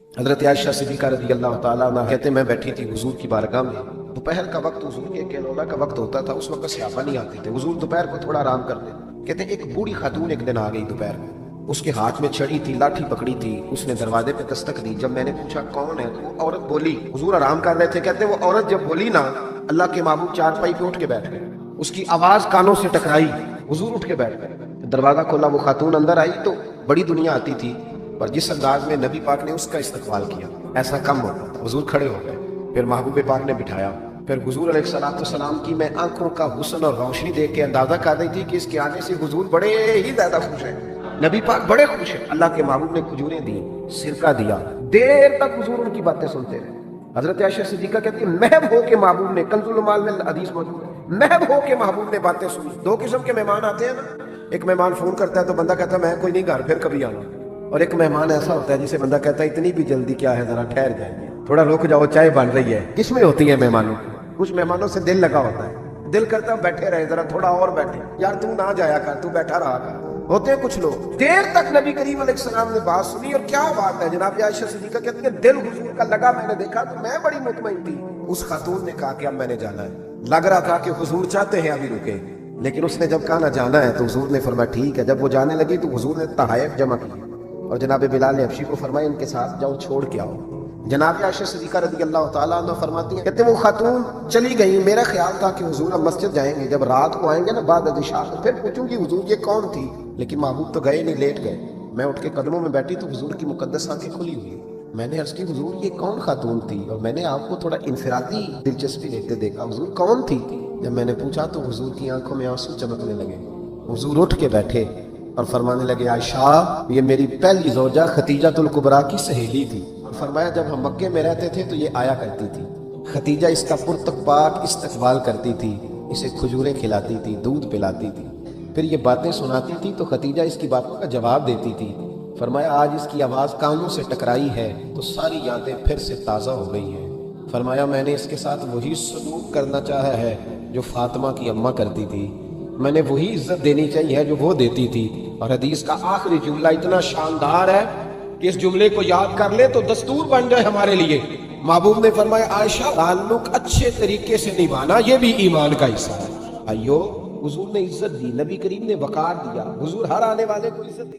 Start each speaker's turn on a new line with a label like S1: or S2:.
S1: حضرت عائشہ صدیقہ رضی اللہ تعالیٰ عنہ کہتے ہیں میں بیٹھی تھی حضور کی بارگاہ میں، دوپہر کا وقت حضور کے کینولا کا وقت ہوتا تھا، اس وقت صحابہ نہیں آتے تھے، حضور دوپہر کو تھوڑا آرام کرتے۔ کہتے ہیں ایک بوڑھی خاتون ایک دن آ گئی دوپہر میں، اس کے ہاتھ میں چھڑی تھی، لاٹھی پکڑی تھی، اس نے دروازے پہ دستک دی۔ جب میں نے پوچھا کون ہے تو وہ عورت بولی، حضور آرام کر رہے تھے، کہتے ہیں وہ عورت جب بولی نا، اللہ کے محبوب چارپائی پہ اٹھ کے بیٹھ گئے، اس کی آواز کانوں سے ٹکرائی، حضور اٹھ کے بیٹھ گئے۔ دروازہ کھولا، وہ خاتون اندر آئی تو بڑی دنیا آتی تھی، پر جس انداز میں نبی پاک نے اس کا استقبال کیا ایسا کم ہوتا تھا۔ حضور کھڑے ہو گئے، پھر محبوب پاک نے بٹھایا، پھر حضور علیہ الصلوۃ والسلام کی میں آنکھوں کا حسن اور روشنی دیکھ کے اندازہ کر رہی تھی کہ اس کے آنے سے حضور بڑے ہی زیادہ خوش ہیں، نبی پاک بڑے خوش ہیں۔ اللہ کے محبوب نے کھجوریں دی، سرکہ دیا، دیر تک حضور ان کی باتیں سنتے رہے۔ حضرت عائشہ صدیقہ کہتی ہے محب ہو کے محبوب نے، کنز المال میں حدیث موجود ہے، محب ہو کے محبوب نے باتیں سنی۔ دو قسم کے مہمان آتے ہیں نا، ایک مہمان فون کرتا ہے تو بندہ کہتا ہے میں کوئی نہیں گھر، پھر کبھی آنا، اور ایک مہمان ایسا ہوتا ہے جسے بندہ کہتا ہے اتنی بھی جلدی کیا ہے، ذرا ٹھہر جائیں گے، تھوڑا رک جاؤ، چائے بن رہی ہے۔ کس میں ہوتی ہے مہمانوں؟ کچھ مہمانوں سے دل لگا ہوتا ہے، دل کرتا ہے بیٹھے رہے، ذرا تھوڑا اور بیٹھے، یار تو نہ جایا کر، تو بیٹھا رہا کر۔ ہوتے ہیں کچھ لوگ دیر تک نبی کریم علیہ السلام نے بات سنی، اور کیا بات ہے، جناب عائشہ صدیقہ کہتی ہے دل حضور کا لگا، میں نے دیکھا تو میں بڑی مطمئن تھی۔ اس خاتون نے کہا کہ اب میں نے جانا ہے، لگ رہا تھا کہ حضور چاہتے ہیں ابھی رکے، لیکن اس نے جب کہا نہ جانا ہے تو حضور نے فرمایا ٹھیک ہے۔ جب وہ جانے لگی تو حضور نے تحائف جمع کی اور جناب بلال نے حبشی کو فرمایا ان کے ساتھ جاؤ، چھوڑ کے آؤ۔ جناب عائشہ صدیقہ رضی اللہ تعالیٰ عنہ فرماتی ہیں، کہتے وہ خاتون چلی گئی، میرا خیال تھا کہ حضور اب مسجد جائیں گے، جب رات کو آئیں گے نا بعد عشاء پھر پوچھوں گی حضور یہ کون تھی، لیکن محبوب تو گئے نہیں، لیٹ گئے۔ میں اٹھ کے قدموں میں بیٹھی تو حضور کی مقدس آنکھیں کھلی ہوئی، میں نے عرض کی حضور یہ کون خاتون تھی، اور میں نے آپ کو تھوڑا انفرادی دلچسپی لیتے دیکھا، حضور کون تھی؟ جب میں نے پوچھا تو حضور کی آنکھوں میں آنسو چمکنے لگے، حضور اٹھ کے بیٹھے اور فرمانے لگے عائشہ یہ میری پہلی زوجہ ختیجہ الکبریٰ کی سہیلی تھی، اور فرمایا جب ہم مکے میں رہتے تھے تو یہ آیا کرتی تھی، ختیجہ اس کا پرتک پاک استقبال کرتی تھی، اسے کھجوریں کھلاتی تھی، دودھ پلاتی تھی، پھر یہ باتیں سناتی تھی تو ختیجہ اس کی باتوں کا جواب دیتی تھی۔ فرمایا آج اس کی آواز کانوں سے ٹکرائی ہے تو ساری یادیں پھر سے تازہ ہو گئی ہیں۔ فرمایا میں نے اس کے ساتھ وہی سلوک کرنا چاہا ہے جو فاطمہ کی اماں کرتی تھی، میں نے وہی عزت دینی چاہیے جو وہ دیتی تھی۔ اور حدیث کا آخری جملہ اتنا شاندار ہے کہ اس جملے کو یاد کر لے تو دستور بن جائے ہمارے لیے۔ محبوب نے فرمایا عائشہ تعلق اچھے طریقے سے نبھانا یہ بھی ایمان کا حصہ ہے۔ حضور نے عزت دی، نبی کریم نے وقار دیا، حضور ہر آنے والے کو عزت دی۔